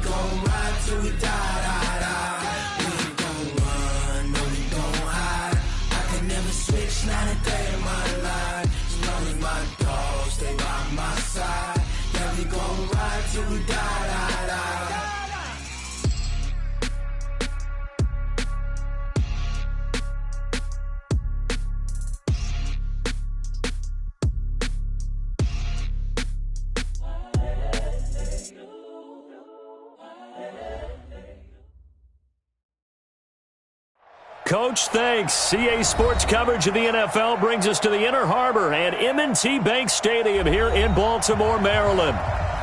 gon' ride till we die, die, die. We ain't gon' run, no, we gon' hide. I can never switch, not a day in my life. As long as my dogs stay by my side. Yeah, we gon' ride till we die, die, die. Coach, thanks. CA Sports coverage of the NFL brings us to the Inner Harbor and M&T Bank Stadium here in Baltimore, Maryland.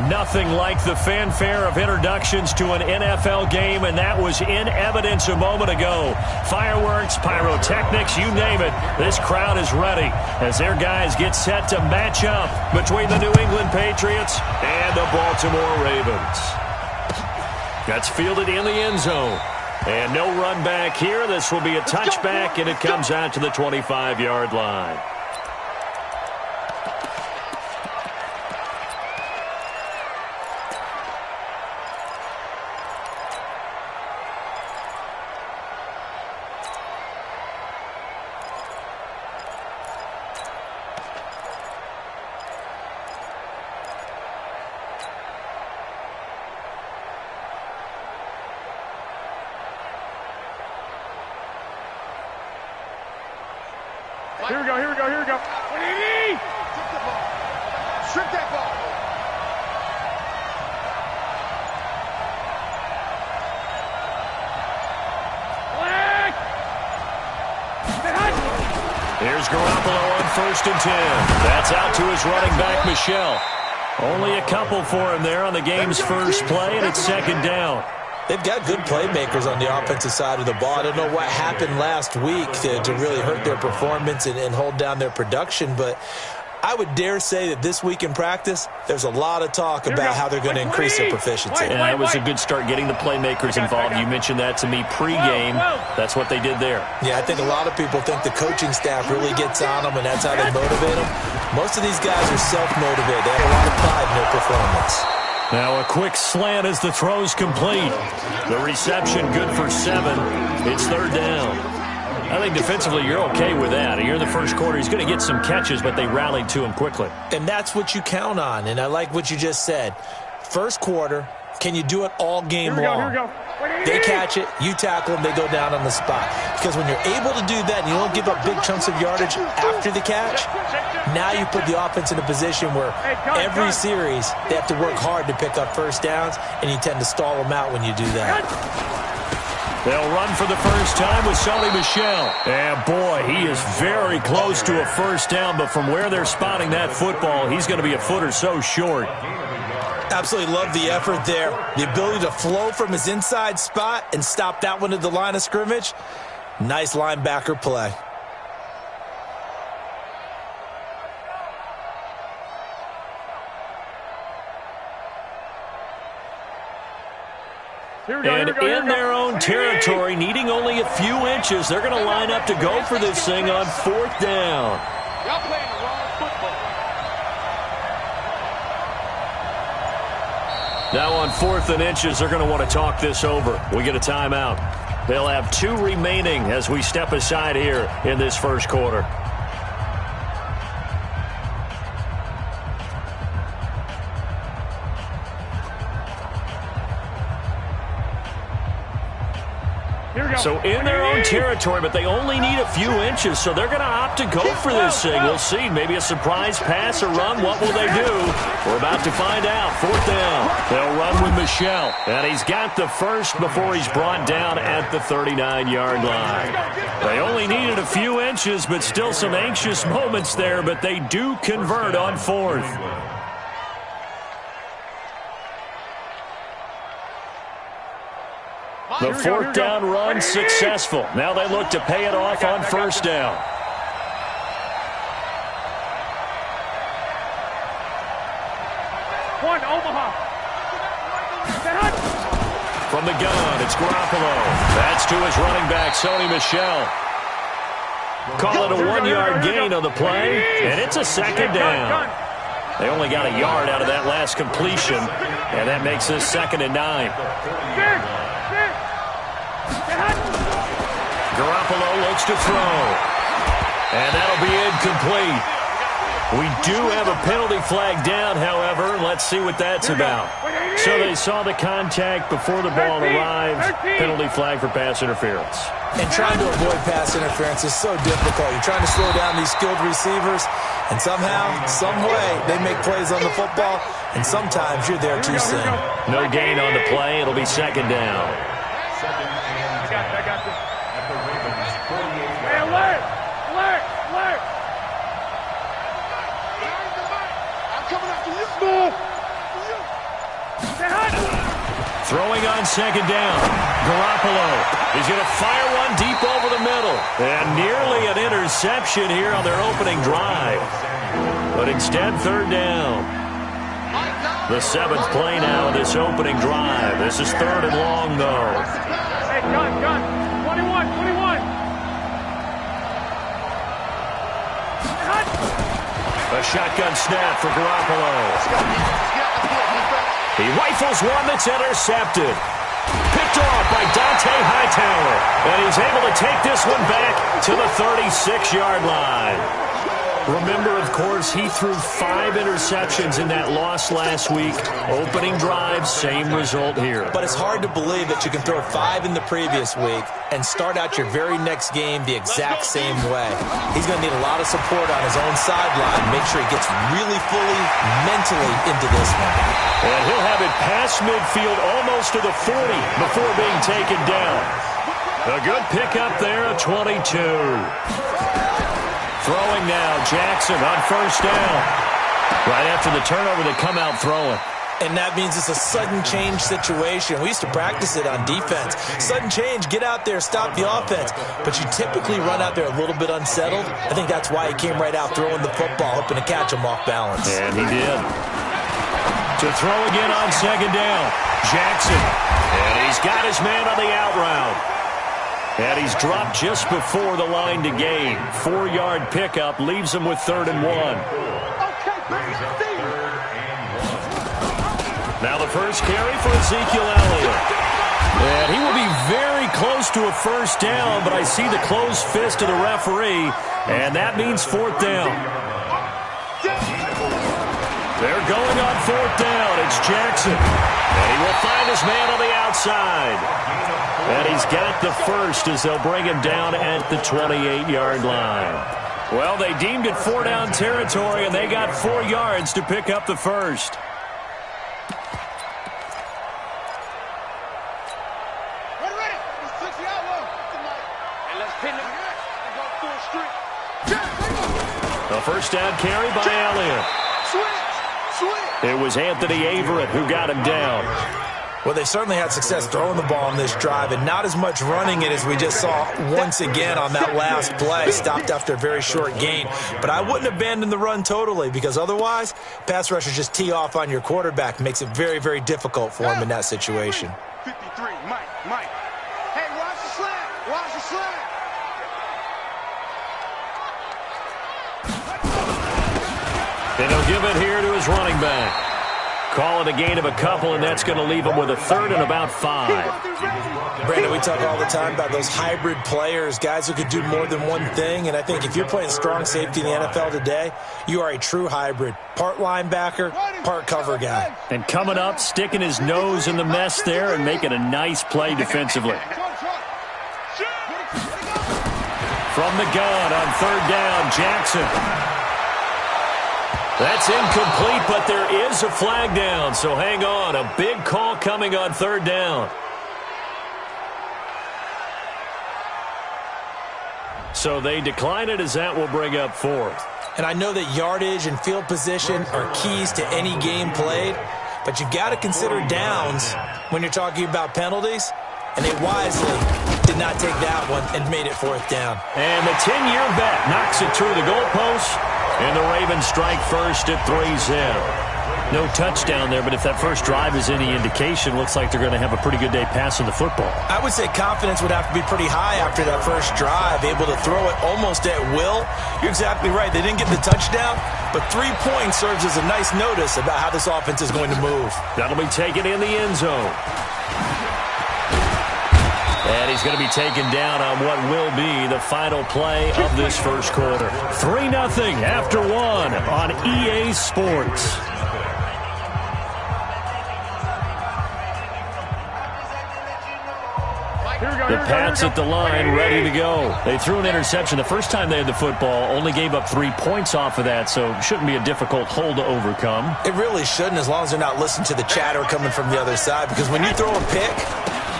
Nothing like the fanfare of introductions to an NFL game, and that was in evidence a moment ago. Fireworks, pyrotechnics, you name it. This crowd is ready as their guys get set to match up between the New England Patriots and the Baltimore Ravens. That's fielded in the end zone. And no run back here. This will be a touchback, and it comes out to the 25-yard line. Here we go, here we go, here we go. Strip that ball. Here's Garoppolo on 1st and 10. That's out to his running back, Michel. Only a couple for him there on the game's first play, and it's 2nd down. They've got good playmakers on the offensive side of the ball. I don't know what happened last week to really hurt their performance and hold down their production, but I would dare say that this week in practice, there's a lot of talk about how they're going to increase their proficiency. And that was a good start getting the playmakers involved. You mentioned that to me pregame. That's what they did there. Yeah, I think a lot of people think the coaching staff really gets on them, and that's how they motivate them. Most of these guys are self-motivated. They have a lot of pride in their performance. Now a quick slant as the throw's complete. The reception good for 7. It's 3rd down. I think defensively you're okay with that. Here in the first quarter, he's going to get some catches, but they rallied to him quickly. And that's what you count on, and I like what you just said. First quarter, can you do it all game long? Here we go. They catch it, you tackle them, they go down on the spot. Because when you're able to do that and you don't give up big chunks of yardage after the catch, now you put the offense in a position where every series they have to work hard to pick up first downs, and you tend to stall them out when you do that. They'll run for the first time with Sony Michel. And, boy, he is very close to a first down, but from where they're spotting that football, he's going to be a foot or so short. Absolutely love the effort there. The ability to flow from his inside spot and stop that one at the line of scrimmage. Nice linebacker play. And in their own territory, needing only a few inches, they're going to line up to go for this thing on 4th down. Y'all playing the wrong football. Now on 4th and inches, they're going to want to talk this over. We get a timeout. They'll have 2 remaining as we step aside here in this first quarter. So in their own territory, but they only need a few inches, so they're going to opt to go for this thing. We'll see. Maybe a surprise pass or run. What will they do? We're about to find out. 4th down. They'll run with Michel, and he's got the first before he's brought down at the 39-yard line. They only needed a few inches, but still some anxious moments there, but they do convert on 4th. The 4th down run successful. Now they look to pay it off on 1st down. One, Omaha. From the gun, it's Garoppolo. That's to his running back, Sony Michel. Call it a 1-yard gain on the play, and it's a 2nd down. They only got a yard out of that last completion, and that makes this 2nd and 9. Garoppolo looks to throw, and that'll be incomplete. We do have a penalty flag down, however. Let's see what that's about. So they saw the contact before the ball arrived. Penalty flag for pass interference. And trying to avoid pass interference is so difficult. You're trying to slow down these skilled receivers, and somehow, some way, they make plays on the football, and sometimes you're there too soon. No gain on the play. It'll be 2nd down. I got this. Hey, alert! Alert! Alert! I'm coming after you. Throwing on 2nd down. Garoppolo. He's going to fire one deep over the middle. And nearly an interception here on their opening drive. But instead, 3rd down. The 7th play now of this opening drive. This is 3rd and long, though. Hey, gun. 21. A shotgun snap for Garoppolo. He rifles one that's intercepted. Picked off by Dante Hightower. And he's able to take this one back to the 36-yard line. Remember, of course, he threw 5 interceptions in that loss last week. Opening drive, same result here. But it's hard to believe that you can throw 5 in the previous week and start out your very next game the exact same way. He's going to need a lot of support on his own sideline. Make sure he gets really fully mentally into this one. And he'll have it past midfield almost to the 40 before being taken down. A good pickup there, a 22. Throwing now, Jackson on 1st down. Right after the turnover, they come out throwing. And that means it's a sudden change situation. We used to practice it on defense. Sudden change, get out there, stop the offense. But you typically run out there a little bit unsettled. I think that's why he came right out throwing the football, hoping to catch him off balance. And he did. To throw again on 2nd down, Jackson. And he's got his man on the out route. And he's dropped just before the line to gain. 4-yard pickup leaves him with 3rd and 1. Now the first carry for Ezekiel Elliott. And he will be very close to a 1st down, but I see the closed fist of the referee, and that means 4th down. They're going on 4th down. It's Jackson. And he will find his man on the outside. And he's got the 1st as they'll bring him down at the 28-yard line. Well, they deemed it 4-down territory, and they got 4 yards to pick up the 1st. The 1st down carry by Elliott. It was Anthony Averett who got him down. Well, they certainly had success throwing the ball on this drive, and not as much running it as we just saw once again on that last play. Stopped after a very short gain. But I wouldn't abandon the run totally, because otherwise, pass rushers just tee off on your quarterback. Makes it very, very difficult for him in that situation. 53, Mike. Hey, watch the slant. Watch the slant. And he'll give it here to his running back. Call it a gain of a couple, and that's going to leave him with a 3rd and about 5. Brandon, we talk all the time about those hybrid players, guys who could do more than one thing, and I think if you're playing strong safety in the NFL today, you are a true hybrid. Part linebacker, part cover guy. And coming up, sticking his nose in the mess there and making a nice play defensively. From the gun on 3rd down, Jackson. That's incomplete, but there is a flag down, so hang on. A big call coming on 3rd down. So they decline it as that will bring up 4th. And I know that yardage and field position are keys to any game played, but you got to consider downs when you're talking about penalties, and they wisely did not take that one and made it 4th down. And the 10-year bet knocks it through the goalpost. And the Ravens strike first at 3-0. No touchdown there, but if that first drive is any indication, looks like they're going to have a pretty good day passing the football. I would say confidence would have to be pretty high after that first drive, able to throw it almost at will. You're exactly right. They didn't get the touchdown, but 3 points serves as a nice notice about how this offense is going to move. That'll be taken in the end zone. And he's going to be taken down on what will be the final play of this first quarter. 3-0 after 1 on EA Sports. The Pats at the line, ready to go. They threw an interception the first time they had the football, only gave up 3 points off of that, so it shouldn't be a difficult hole to overcome. It really shouldn't, as long as they're not listening to the chatter coming from the other side, because when you throw a pick,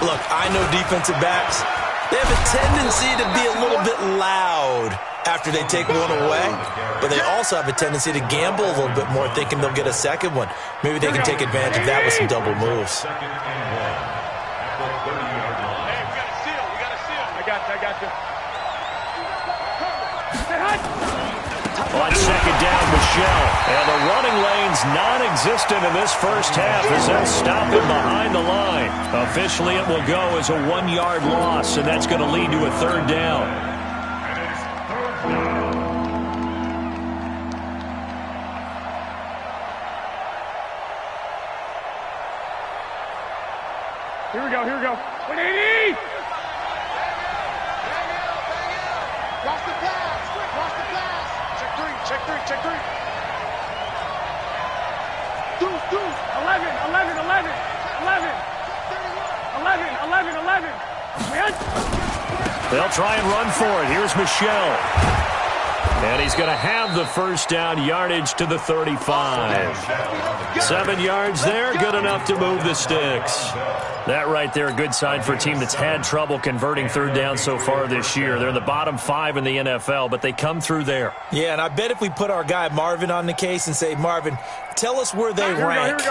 look, I know defensive backs, they have a tendency to be a little bit loud after they take one away, but they also have a tendency to gamble a little bit more, thinking they'll get a second one. Maybe they can take advantage of that with some double moves. On second down, Michelle. And the running lane's non-existent in this first half as they'll stop him behind the line. Officially, it will go as a 1-yard loss, and that's going to lead to a third down. Here we go, here we go. 180! Cross the pass, cross the pass. Check three, check three, check three. 2, 11, 11, 11, 11, 11, 11, 11. They'll try and run for it. Here's Michelle. And he's going to have the first down, yardage to the 35. 7 yards there, good enough to move the sticks. That right there, a good sign for a team that's had trouble converting third down so far this year. They're in the bottom 5 in the NFL, but they come through there. Yeah, and I bet if we put our guy Marvin on the case and say, Marvin, tell us where they rank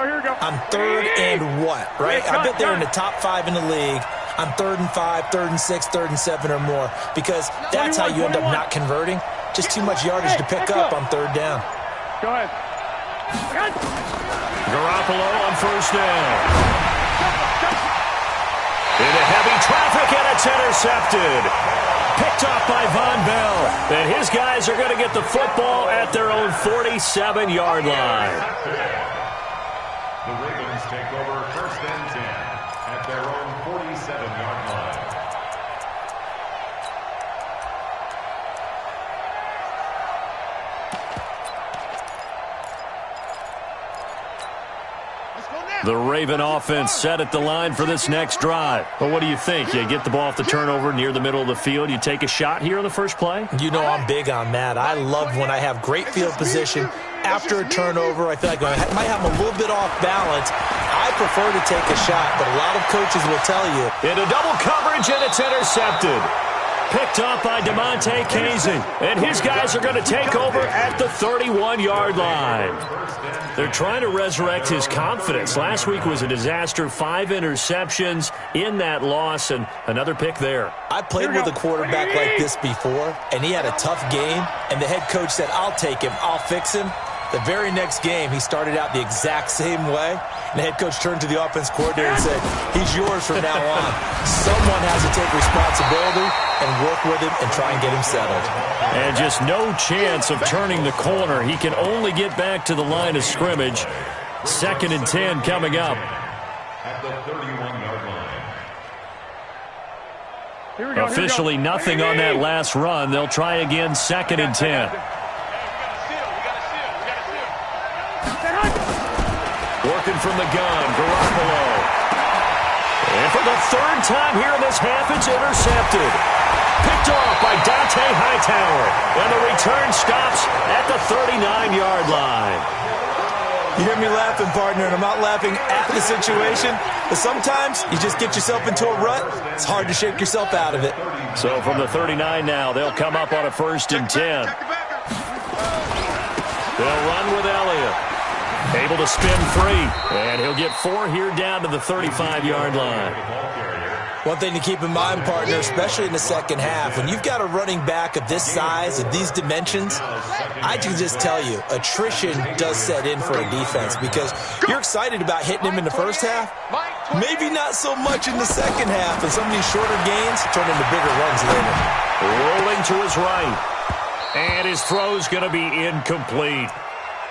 on third and what, right? I bet they're in the top 5 in the league on 3rd and 5, 3rd and 6, 3rd and 7 or more, because that's how you end up not converting. Just too much yardage to pick up on third down. Go ahead. Garoppolo on first down. Into heavy traffic, and it's intercepted. Picked off by Von Bell. And his guys are going to get the football at their own 47-yard line. The Ravens take over 1st and 10 at their own 47-yard line. The Raven offense set at the line for this next drive. Well, what do you think? You get the ball off the turnover near the middle of the field. You take a shot here on the first play? You know I'm big on that. I love when I have great field position after a turnover. I feel like I might have them a little bit off balance. I prefer to take a shot, but a lot of coaches will tell you. Into double coverage, and it's intercepted. Picked up by DeMonte Casey. And his guys are going to take over at the 31-yard line. They're trying to resurrect his confidence. Last week was a disaster. 5 interceptions in that loss, and another pick there. I played with a quarterback like this before, and he had a tough game, and the head coach said, I'll take him, I'll fix him. The very next game, he started out the exact same way, and the head coach turned to the offense coordinator and said, he's yours from now on. Someone has to take responsibility and work with him and try and get him settled. And just no chance of turning the corner. He can only get back to the line of scrimmage. 2nd and 10 coming up. At the 31-yard line. Officially nothing on that last run. They'll try again, 2nd and 10. Working from the gun, Garoppolo. And for the 3rd time here in this half, it's intercepted. Picked off by Dante Hightower. And the return stops at the 39-yard line. You hear me laughing, partner, and I'm not laughing at the situation, but sometimes you just get yourself into a rut. It's hard to shake yourself out of it. So from the 39 now, they'll come up on a 1st and 10. They'll run with Elliott. Able to spin free, and he'll get 4 here down to the 35-yard line. One thing to keep in mind, partner, especially in the second half, when you've got a running back of this size, of these dimensions, I can just tell you, attrition does set in for a defense because you're excited about hitting him in the first half, maybe not so much in the second half, and some of these shorter gains turn into bigger runs later. Rolling to his right, and his throw's going to be incomplete.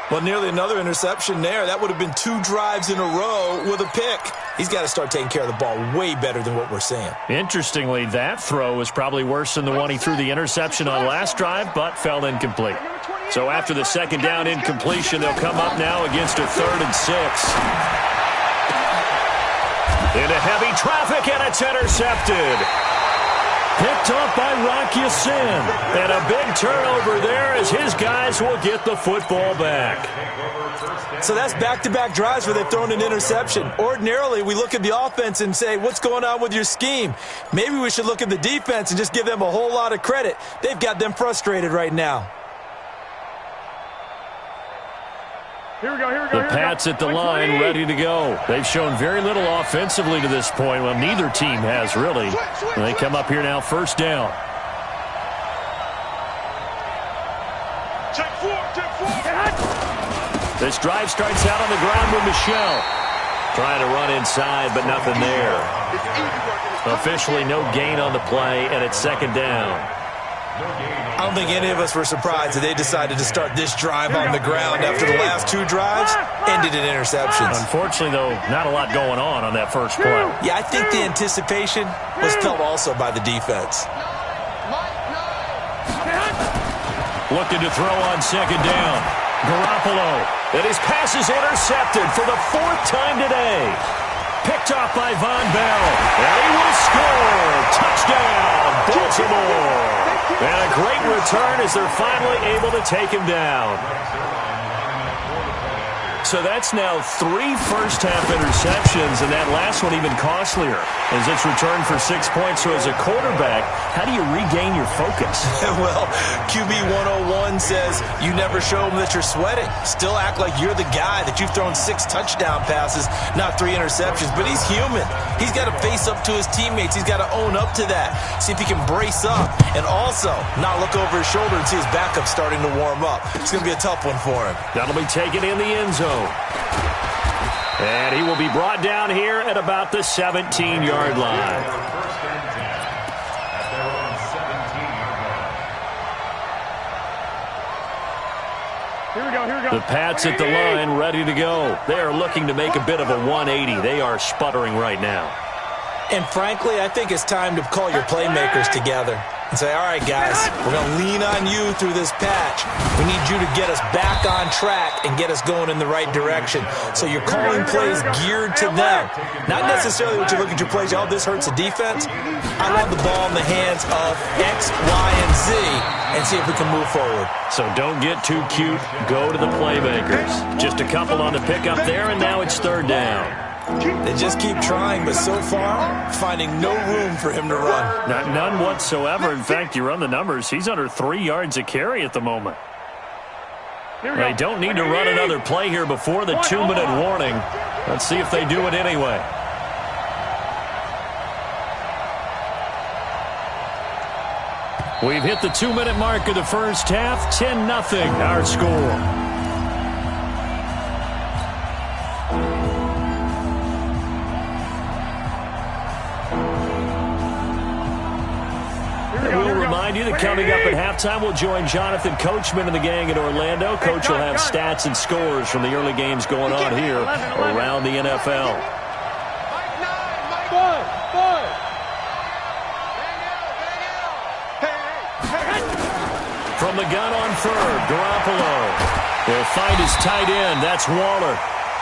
Well, nearly another interception there. That would have been 2 drives in a row with a pick. He's got to start taking care of the ball way better than what we're seeing. Interestingly, that throw was probably worse than the one he threw the interception on last drive, but fell incomplete. So after the second down incompletion, they'll come up now against a 3rd and 6. Into heavy traffic, and it's intercepted. Picked off by Rocky Sin. And a big turnover there as his guys will get the football back. So that's back-to-back drives where they've thrown an interception. Ordinarily, we look at the offense and say, what's going on with your scheme? Maybe we should look at the defense and just give them a whole lot of credit. They've got them frustrated right now. Here we go. The Pats at the line, ready to go. They've shown very little offensively to this point. Well, neither team has, really. And they come up here now, first down. Check four. This drive starts out on the ground with Michelle. Trying to run inside, but nothing there. Officially no gain on the play, and it's second down. I don't think any of us were surprised that they decided to start this drive on the ground after the last 2 drives ended in interceptions. Unfortunately, though, not a lot going on that first play. Yeah, I think the anticipation was felt also by the defense. Looking to throw on second down. Garoppolo. And his pass is intercepted for the 4th time today. Picked off by Von Bell. And he will score. Touchdown, Baltimore. And a great return as they're finally able to take him down. So that's now 3 first-half interceptions, and that last one even costlier as it's returned for 6 points. So as a quarterback, how do you regain your focus? Well, QB 101 says you never show them that you're sweating. Still act like you're the guy, that you've thrown 6 touchdown passes, not 3 interceptions. But he's human. He's got to face up to his teammates. He's got to own up to that. See if he can brace up and also not look over his shoulder and see his backup starting to warm up. It's going to be a tough one for him. That'll be taken in the end zone. And he will be brought down here at about the 17-yard line. Here we go. The Pats at the line, ready to go. They are looking to make a bit of a 180. They are sputtering right now. And frankly, I think it's time to call your playmakers together and say, all right, guys, we're going to lean on you through this patch. We need you to get us back on track and get us going in the right direction. So you're calling plays geared to them. Not necessarily what you look at your plays, oh, this hurts the defense. I want the ball in the hands of X, Y, and Z and see if we can move forward. So don't get too cute. Go to the playmakers. Just a couple on the pickup there, and now it's third down. They just keep trying, but so far, finding no room for him to run. None whatsoever. In fact, you run the numbers. He's under 3 yards a carry at the moment. They don't need to run another play here before the 2-minute warning. Let's see if they do it anyway. We've hit the 2-minute mark of the first half. 10-0 our score. You that coming up at halftime, we'll join Jonathan Coachman and the gang in Orlando. Coach will have stats and scores from the early games going on here around the NFL. From the gun on third, Garoppolo will find his tight end. That's Waller.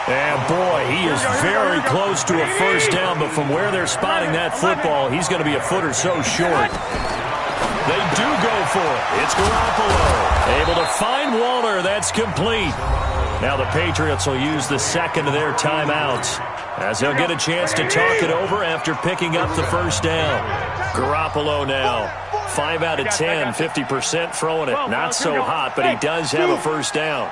And, boy, he is very close to a first down, but from where they're spotting that football, he's going to be a foot or so short. They do go for it. It's Garoppolo. Able to find Waller. That's complete. Now the Patriots will use the second of their timeouts as they'll get a chance to talk it over after picking up the first down. Garoppolo now. 5 out of 10, 50% throwing it. Not so hot, but he does have a first down.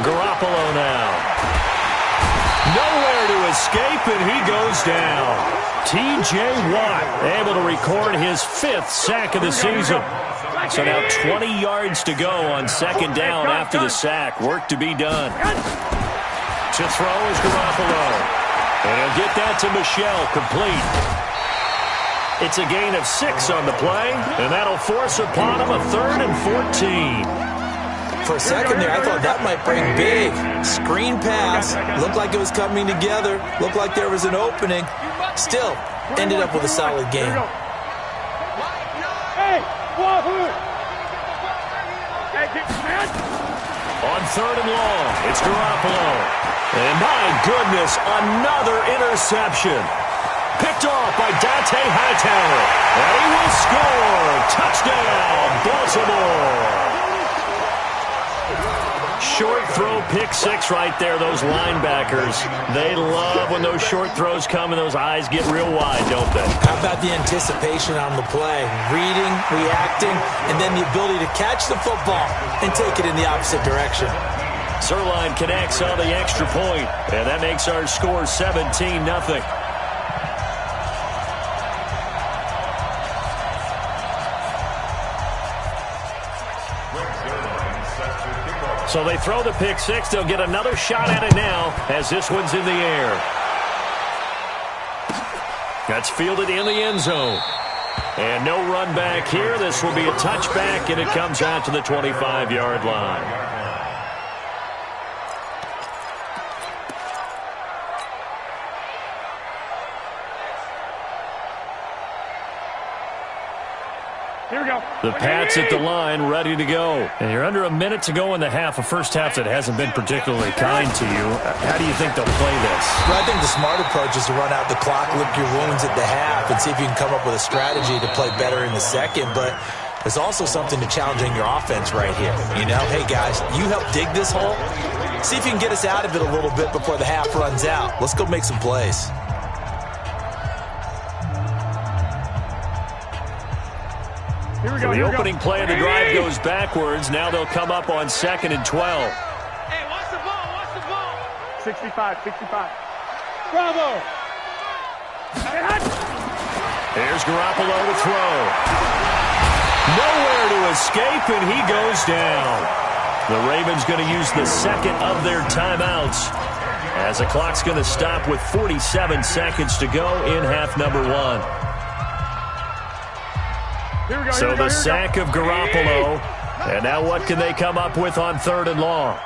Garoppolo now. Nowhere to escape, and he goes down. T.J. Watt able to record his 5th sack of the season. So now 20 yards to go on second down after the sack. Work to be done. To throw is Garoppolo. And he'll get that to Michel, complete. It's a gain of 6 on the play, and that'll force upon him a 3rd and 14. For a second there, I thought that might bring big. Screen pass. Looked like it was coming together. Looked like there was an opening. Still, ended up with a solid game. On 3rd and long, it's Garoppolo. And my goodness, another interception. Picked off by Dante Hightower. And he will score. Touchdown, Baltimore. Short throw, pick 6 right there, those linebackers. They love when those short throws come and those eyes get real wide, don't they? How about the anticipation on the play? Reading, reacting, and then the ability to catch the football and take it in the opposite direction. Sirline connects on the extra point, and that makes our score 17-0. So they throw the pick 6. They'll get another shot at it now as this one's in the air. That's fielded in the end zone. And no run back here. This will be a touchback, and it comes out to the 25-yard line. The Pats at the line, ready to go. And you're under a minute to go in the half, a first half that hasn't been particularly kind to you. How do you think they'll play this? Well, I think the smart approach is to run out the clock, lick your wounds at the half, and see if you can come up with a strategy to play better in the second. But there's also something to challenging your offense right here. You know, hey, guys, you help dig this hole. See if you can get us out of it a little bit before the half runs out. Let's go make some plays. So the opening play of the drive goes backwards. Now they'll come up on 2nd and 12. Hey, watch the ball, watch the ball. 65. Bravo. Here's Garoppolo to throw. Nowhere to escape, and he goes down. The Ravens going to use the 2nd of their timeouts as the clock's going to stop with 47 seconds to go in half number 1. So the sack of Garoppolo, and now what can they come up with on 3rd and long?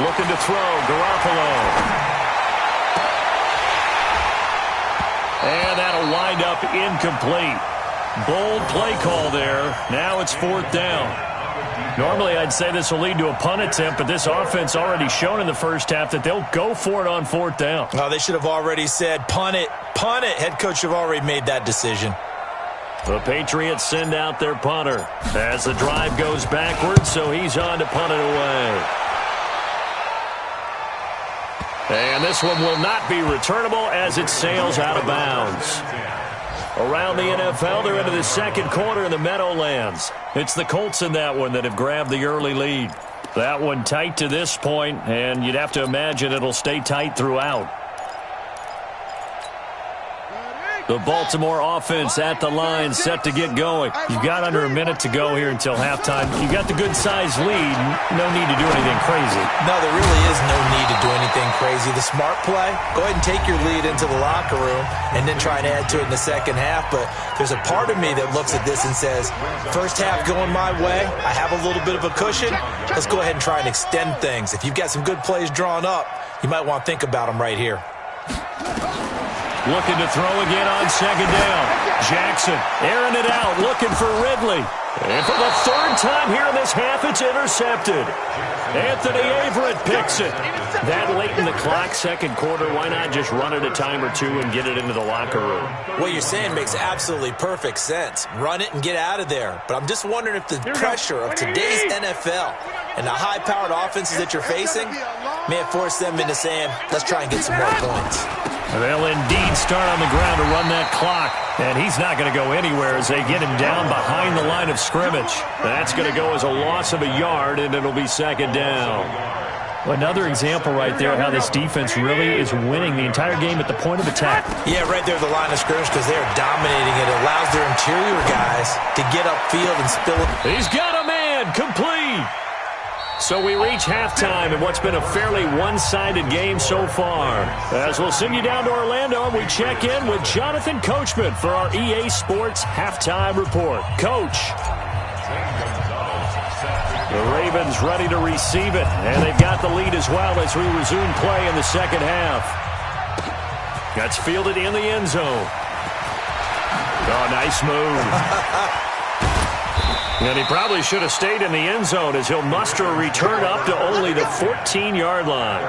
Looking to throw, Garoppolo. And that'll wind up incomplete. Bold play call there. Now it's 4th down. Normally, I'd say this will lead to a punt attempt, but this offense already shown in the first half that they'll go for it on 4th down. Oh, they should have already said, punt it, punt it. Head coach should have already made that decision. The Patriots send out their punter as the drive goes backwards, so he's on to punt it away. And this one will not be returnable as it sails out of bounds. Around the NFL, they're into the second quarter in the Meadowlands. It's the Colts in that one that have grabbed the early lead. That one tight to this point, and you'd have to imagine it'll stay tight throughout. The Baltimore offense at the line, set to get going. You've got under a minute to go here until halftime. You've got the good-sized lead. No need to do anything crazy. No, there really is no need to do anything crazy. The smart play, go ahead and take your lead into the locker room and then try and add to it in the second half. But there's a part of me that looks at this and says, first half going my way, I have a little bit of a cushion. Let's go ahead and try and extend things. If you've got some good plays drawn up, you might want to think about them right here. Looking to throw again on 2nd down. Jackson airing it out, looking for Ridley. And for the 3rd time here in this half, it's intercepted. Anthony Averett picks it. That late in the clock, second quarter, why not just run it a time or two and get it into the locker room? What you're saying makes absolutely perfect sense. Run it and get out of there. But I'm just wondering if the pressure of today's NFL and the high-powered offenses that you're facing may have forced them into saying, let's try and get some more points. They'll indeed start on the ground to run that clock. And he's not going to go anywhere as they get him down behind the line of scrimmage. That's going to go as a loss of a yard, and it'll be second down. Another example right there how this defense really is winning the entire game at the point of attack. Yeah, right there at the line of scrimmage because they're dominating it. It allows their interior guys to get upfield and spill it. He's got a man complete. So we reach halftime in what's been a fairly one-sided game so far. As we'll send you down to Orlando, we check in with Jonathan Coachman for our EA Sports Halftime Report. Coach. The Ravens ready to receive it, and they've got the lead as well as we resume play in the second half. That's fielded in the end zone. Oh, nice move. And he probably should have stayed in the end zone as he'll muster a return up to only the 14-yard line.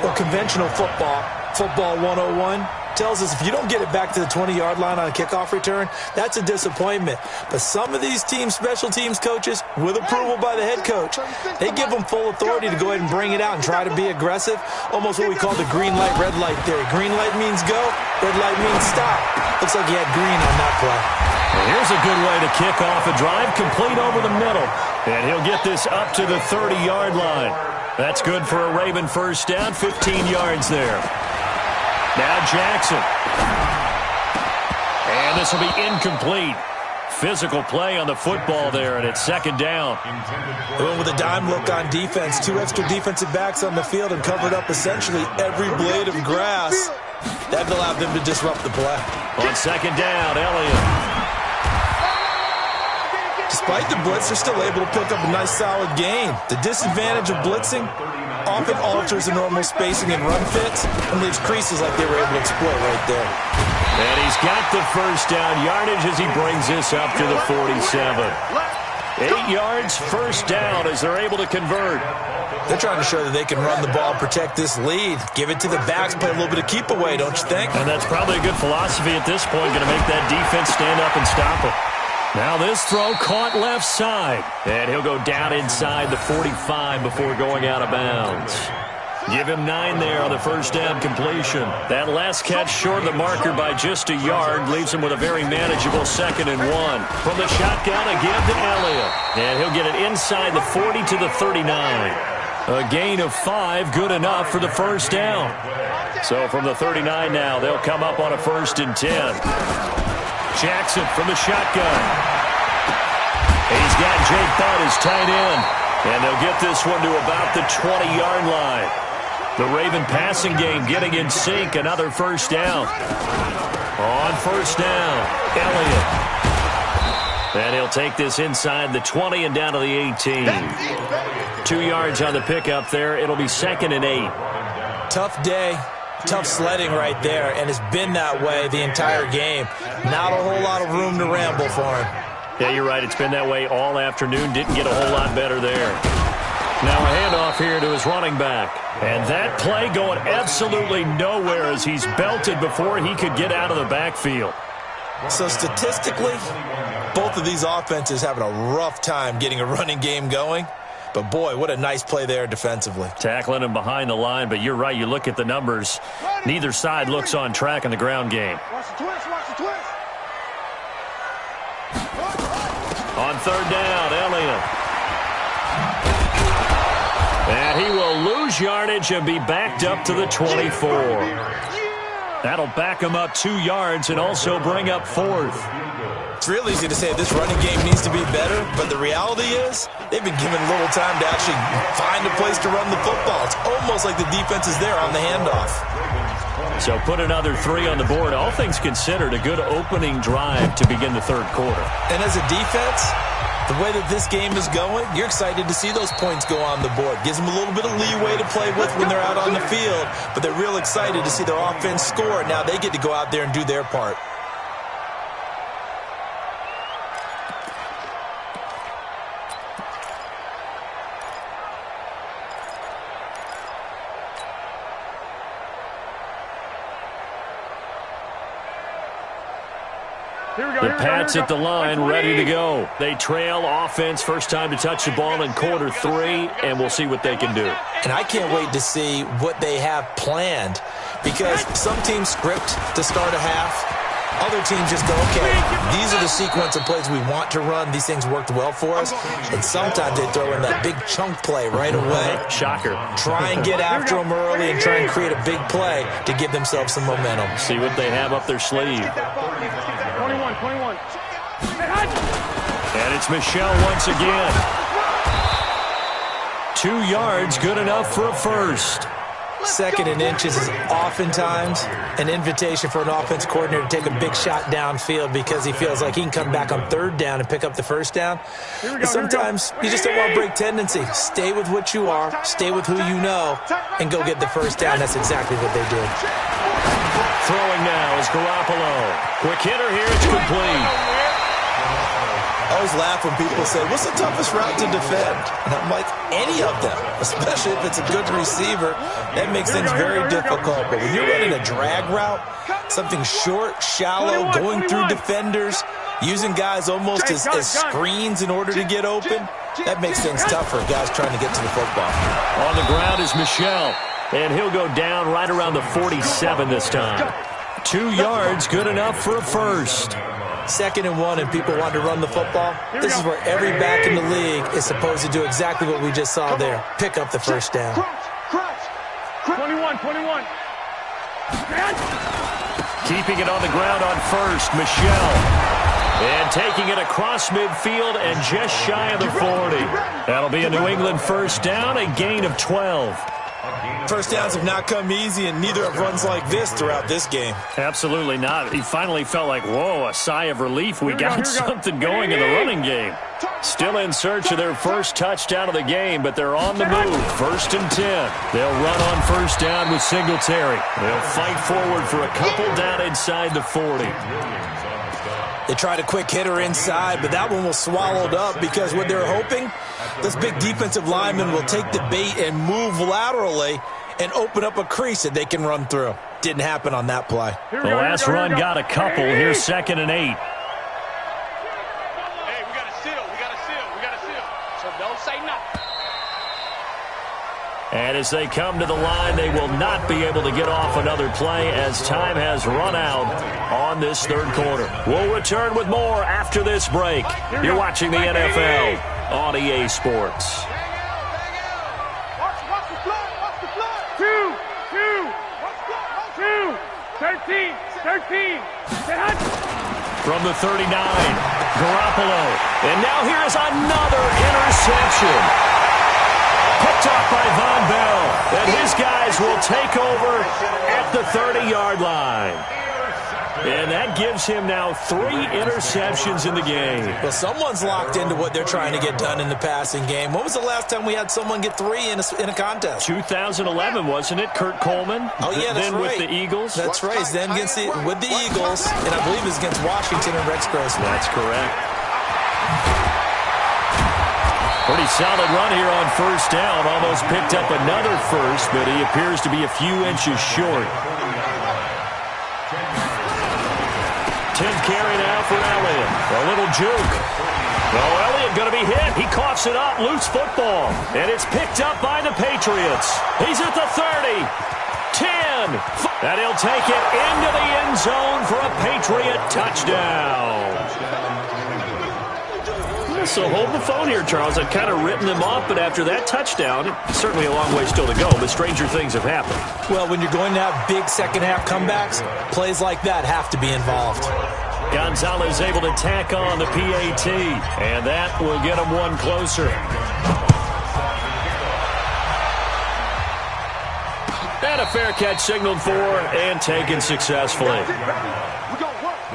Well, conventional football 101, tells us if you don't get it back to the 20-yard line on a kickoff return, that's a disappointment. But some of these teams, special teams coaches, with approval by the head coach, they give them full authority to go ahead and bring it out and try to be aggressive, almost what we call the green light, red light theory. Green light means go, red light means stop. Looks like he had green on that play. Well, here's a good way to kick off a drive, complete over the middle. And he'll get this up to the 30-yard line. That's good for a Raven first down, 15 yards there. Now Jackson. And this will be incomplete. Physical play on the football there, and it's second down. Going with a dime look on defense. 2 extra defensive backs on the field and covered up essentially every blade of grass. That allowed them to disrupt the play. On second down, Elliott. Despite the blitz, they're still able to pick up a nice solid gain. The disadvantage of blitzing often alters the normal spacing and run fits and leaves creases like they were able to exploit right there. And he's got the first down yardage as he brings this up to the 47. 8 yards, first down as they're able to convert. They're trying to show that they can run the ball and protect this lead. Give it to the backs, play a little bit of keep away, don't you think? And that's probably a good philosophy at this point, going to make that defense stand up and stop it. Now this throw caught left side. And he'll go down inside the 45 before going out of bounds. Give him 9 there on the first down completion. That last catch short of the marker by just a yard leaves him with a very manageable 2nd and 1. From the shotgun again to Elliott. And he'll get it inside the 40 to the 39. A gain of 5, good enough for the first down. So from the 39 now, they'll come up on a 1st and 10. Jackson from the shotgun. He's got Jake Butt as tight end. And they'll get this one to about the 20-yard line. The Raven passing game getting in sync. Another first down. On first down, Elliott. And he'll take this inside the 20 and down to the 18. 2 yards on the pickup there. It'll be 2nd and 8. Tough day. Tough sledding right there, and it's been that way the entire game. Not a whole lot of room to ramble for him. Yeah, you're right. It's been that way all afternoon. Didn't get a whole lot better there. Now a handoff here to his running back. And that play going absolutely nowhere as he's belted before he could get out of the backfield. So statistically, both of these offenses having a rough time getting a running game going. But, boy, what a nice play there defensively. Tackling him behind the line, but you're right. You look at the numbers. Neither side looks on track in the ground game. Watch the twist, watch the twist. On third down, Elliott. And he will lose yardage and be backed up to the 24. That'll back him up 2 yards and also bring up 4th. It's real easy to say this running game needs to be better, but the reality is they've been given little time to actually find a place to run the football. It's almost like the defense is there on the handoff. So put another 3 on the board. All things considered, a good opening drive to begin the third quarter. And as a defense, the way that this game is going, you're excited to see those points go on the board. Gives them a little bit of leeway to play with when they're out on the field, but they're real excited to see their offense score. Now they get to go out there and do their part. The Pats at the line, ready to go. They trail offense, first time to touch the ball in quarter 3, and we'll see what they can do. And I can't wait to see what they have planned because some teams script to start a half. Other teams just go, okay, these are the sequence of plays we want to run. These things worked well for us. And sometimes they throw in that big chunk play right away. Shocker. Try and get after them early and try and create a big play to give themselves some momentum. See what they have up their sleeve. 21. And it's Michelle once again. 2 yards, good enough for a first. Second and inches is oftentimes an invitation for an offense coordinator to take a big shot downfield because he feels like he can come back on third down and pick up the first down. But sometimes you just don't want to break tendency. Stay with what you are, stay with who you know, and go get the first down. That's exactly what they did. Throwing now is Garoppolo. Quick hitter here, it's complete. I always laugh when people say, what's the toughest route to defend? And I'm like, any of them, especially if it's a good receiver. That makes things very difficult. But when you're running a drag route, something short, shallow, going through defenders, using guys almost as screens in order to get open, that makes things tough for guys trying to get to the football. On the ground is Michelle, and he'll go down right around the 47 this time. 2 yards, good enough for a first. 2nd and 1 and people want to run the football. This is where every back in the league is supposed to do exactly what we just saw there. Pick up the first down. 21. Keeping it on the ground on first, Michelle. And taking it across midfield and just shy of the 40. That'll be a New England first down, a gain of 12. First downs have not come easy, and neither have runs like this throughout this game. Absolutely not. He finally felt like, whoa, a sigh of relief. We got something going in the running game. Still in search of their first touchdown of the game, but they're on the move. 1st and 10. They'll run on first down with Singletary. They'll fight forward for a couple down inside the 40. They tried a quick hitter inside, but that one was swallowed up because what they're hoping, this big defensive lineman will take the bait and move laterally and open up a crease that they can run through. Didn't happen on that play. The last run got a couple. Here's 2nd and 8. Hey, we got to seal. So don't say nothing. And as they come to the line, they will not be able to get off another play as time has run out on this 3rd quarter. We'll return with more after this break. You're watching the NFL on EA Sports. 13. From the 39, Garoppolo. And now here is another interception. Picked off by Von Bell. And his guys will take over at the 30-yard line. And that gives him now 3 interceptions in the game. Well, someone's locked into what they're trying to get done in the passing game. When was the last time we had someone get 3 in a contest? 2011, wasn't it? Kurt Coleman? Oh, yeah, that's then right. With the Eagles? That's right. Then with the Eagles, and I believe it was against Washington and Rex Grossman. That's correct. Pretty solid run here on first down. Almost picked up another first, but he appears to be a few inches short. 10th carry now for Elliott. A little juke. Oh, Elliott going to be hit. He coughs it up. Loose football. And it's picked up by the Patriots. He's at the 30. 10. And he'll take it into the end zone for a Patriot touchdown. So hold the phone here, Charles. I've kind of written them off, but after that touchdown, certainly a long way still to go, but stranger things have happened. Well, when you're going to have big second-half comebacks, plays like that have to be involved. Gonzalez able to tack on the PAT, and that will get him one closer. And a fair catch signaled for and taken successfully. The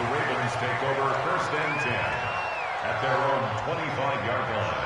Ravens take over 1st and 10 at their own 25-yard line.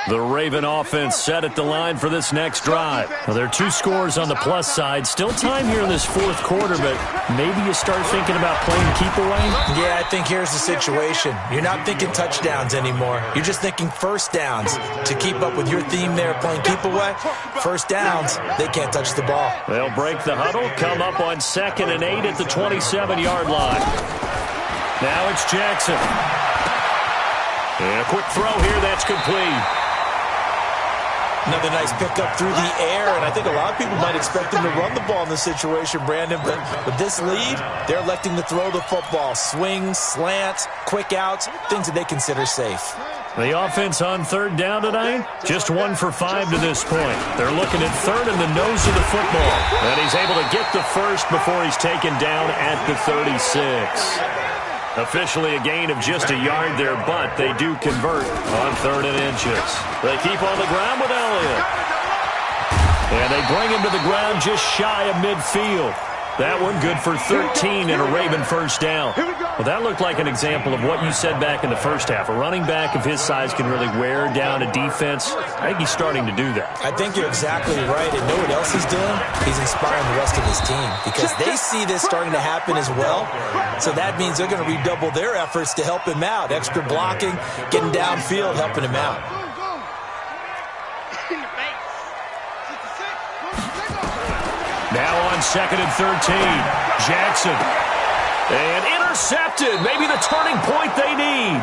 The Raven offense set at the line for this next drive. Well, there are 2 scores on the plus side. Still time here in this 4th quarter, but maybe you start thinking about playing keep away? Yeah, I think here's the situation. You're not thinking touchdowns anymore. You're just thinking first downs. To keep up with your theme there, playing keep away, first downs, they can't touch the ball. They'll break the huddle, come up on 2nd and 8 at the 27-yard line. Now it's Jackson. And a quick throw here, that's complete. Another nice pickup through the air, and I think a lot of people might expect them to run the ball in this situation, Brandon, but with this lead, they're electing to throw the football. Swings, slants, quick outs, things that they consider safe. The offense on third down tonight, just 1 for 5 to this point. They're looking at third in the nose of the football, and he's able to get the first before he's taken down at the 36. Officially a gain of just a yard there, but they do convert on 3rd and inches. They keep on the ground with Elliott. And they bring him to the ground just shy of midfield. That one good for 13 and a Raven first down. Well, that looked like an example of what you said back in the first half. A running back of his size can really wear down a defense. I think he's starting to do that. I think you're exactly right. And know what else he's doing? He's inspiring the rest of his team because they see this starting to happen as well. So that means they're going to redouble their efforts to help him out. Extra blocking, getting downfield, helping him out. Now on 2nd and 13, Jackson. And intercepted, maybe the turning point they need.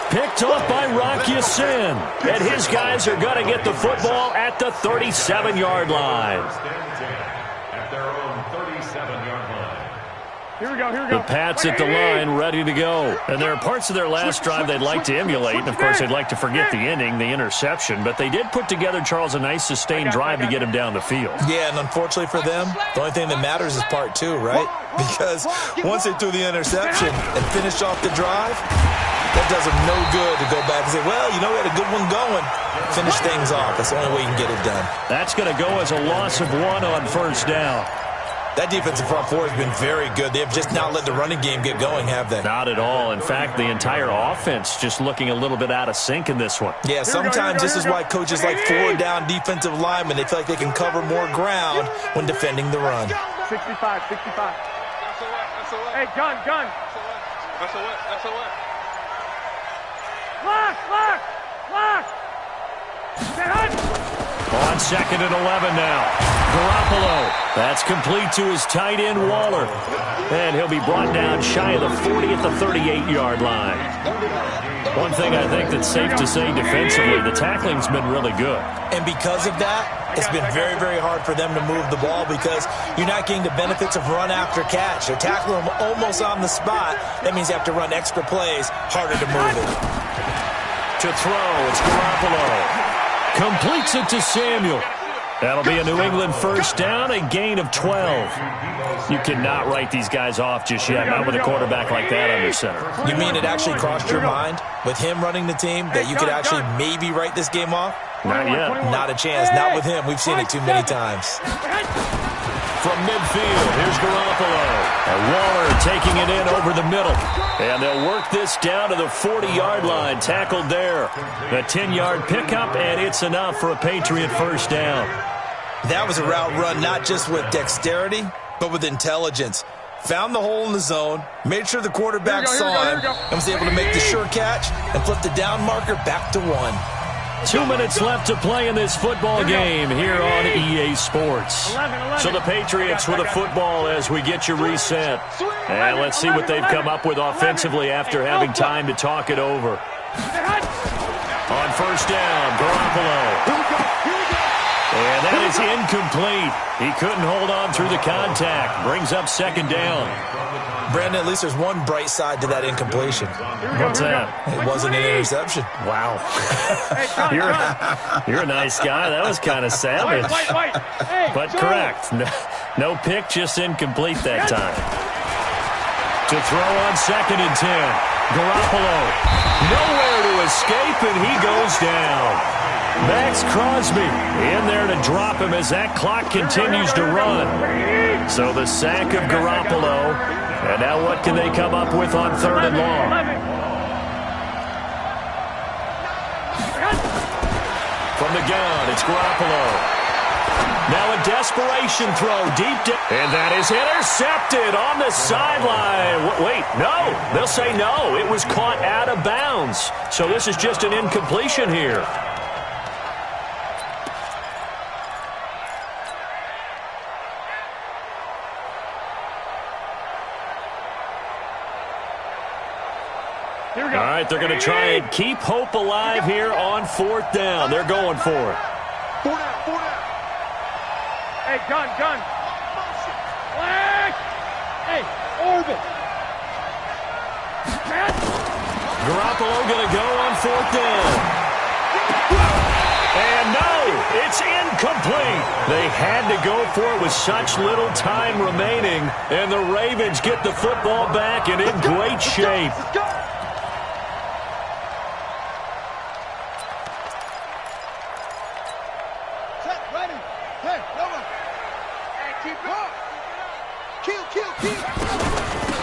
Picked off by Rock Ya-Sin. And his guys are going to get the football at the 37-yard line. At their own 37-yard line. Here we go. The Pats at the line, ready to go. And there are parts of their last drive they'd like to emulate. And, of course, they'd like to forget the ending, the interception. But they did put together, Charles, a nice sustained drive to get him down the field. Yeah, and unfortunately for them, the only thing that matters is part 2, right? Because once they threw the interception and finished off the drive, that does them no good to go back and say, well, you know, we had a good one going. Finish things off. That's the only way you can get it done. That's going to go as a loss of 1 on first down. That defensive front four has been very good. They have just not let the running game get going, have they? Not at all. In fact, the entire offense just looking a little bit out of sync in this one. Yeah, sometimes this is why coaches like 4-down defensive linemen. They feel like they can cover more ground when defending the run. 65. Hey, gun. That's a what? Lock! On 2nd and 11 now. Garoppolo. That's complete to his tight end, Waller. And he'll be brought down shy of the 40 at the 38-yard line. One thing I think that's safe to say defensively, the tackling's been really good. And because of that, it's been very, very hard for them to move the ball because you're not getting the benefits of run after catch. They're tackling them almost on the spot. That means you have to run extra plays, harder to move it. To throw, it's Garoppolo. Completes it to Samuel. That'll be a New England first down, a gain of 12. You cannot write these guys off just yet, not with a quarterback like that under center. You mean it actually crossed your mind with him running the team that you could actually maybe write this game off? Not yet. Not a chance. Not with him. We've seen it too many times. From midfield, here's Garoppolo. And Waller taking it in over the middle. And they'll work this down to the 40-yard line. Tackled there. A 10-yard pickup, and it's enough for a Patriot first down. That was a route run not just with dexterity, but with intelligence. Found the hole in the zone, made sure the quarterback saw him, and was able to make the sure catch and flip the down marker back to 1. 2 minutes left to play in this football game here on EA Sports. So the Patriots with a football as we get you reset. And let's see what they've come up with offensively after having time to talk it over. On first down, Garoppolo. And that is incomplete. He couldn't hold on through the contact. Brings up second down. Brandon, at least there's one bright side to that incompletion. What's that? It wasn't an interception. Wow. You're a nice guy. That was kind of savage. But correct. No pick, just incomplete that time. To throw on 2nd and 10. Garoppolo. Nowhere to escape, and he goes down. Max Crosby in there to drop him as that clock continues to run. So the sack of Garoppolo. And now what can they come up with on 3rd and long? From the gun, it's Garoppolo. Now a desperation throw deep down. And that is intercepted on the sideline. Wait, no. They'll say no. It was caught out of bounds. So this is just an incompletion here. Here we go. All right, they're going to try and keep hope alive here on 4th down. They're going for it. Hey, gun. Flag. Hey, orbit. Garoppolo going to go on 4th down. And no, it's incomplete. They had to go for it with such little time remaining, and the Ravens get the football back and in great shape.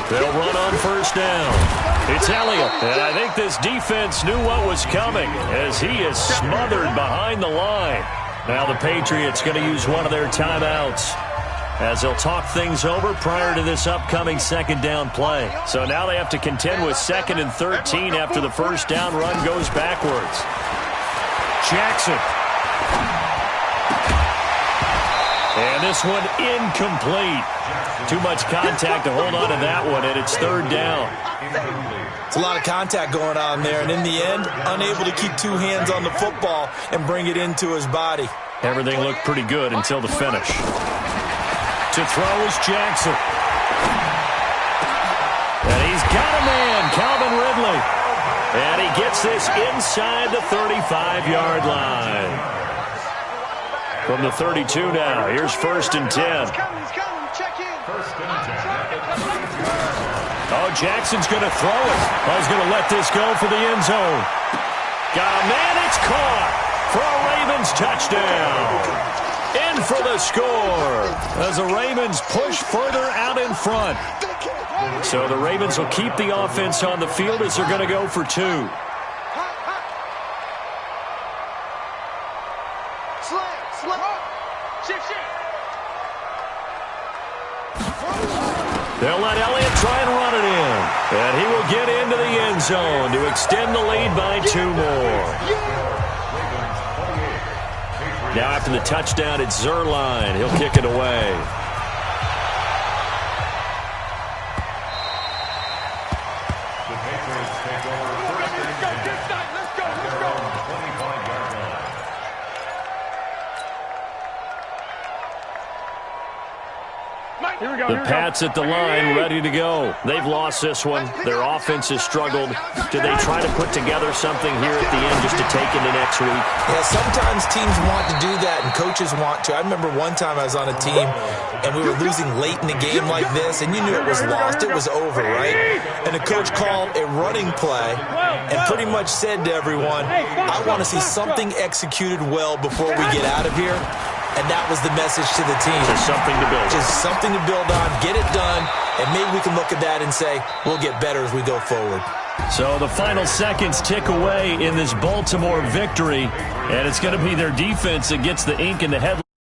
They'll run on 1st down. It's Elliott, and I think this defense knew what was coming as he is smothered behind the line. Now the Patriots going to use one of their timeouts as they'll talk things over prior to this upcoming 2nd down play. So now they have to contend with 2nd and 13 after the 1st down run goes backwards. Jackson. And this one incomplete. Too much contact to hold on to that one, and it's 3rd down. It's a lot of contact going on there, and in the end, unable to keep 2 hands on the football and bring it into his body. Everything looked pretty good until the finish. To throw is Jackson. And he's got a man, Calvin Ridley. And he gets this inside the 35-yard line. From the 32 now, here's 1st and 10. Oh, Jackson's going to throw it. Oh, he's going to let this go for the end zone. Got a man, it's caught for a Ravens touchdown. In for the score as the Ravens push further out in front. So the Ravens will keep the offense on the field as they're going to go for 2. They'll let Elliott try and run it in. And he will get into the end zone to extend the lead by 2 more. Now after the touchdown, it's Zerline. He'll kick it away. The Patriots take over 1st and 10 at their own 25-yard line. The Pats at the line, ready to go. They've lost this one. Their offense has struggled. Do they try to put together something here at the end just to take into next week? Yeah, sometimes teams want to do that, and coaches want to. I remember one time I was on a team, and we were losing late in the game like this, and you knew it was lost. It was over, right? And the coach called a running play and pretty much said to everyone, I want to see something executed well before we get out of here. And that was the message to the team. Just something to build on. Just something to build on, get it done, and maybe we can look at that and say, we'll get better as we go forward. So the final seconds tick away in this Baltimore victory, and it's going to be their defense that gets the ink in the headlights.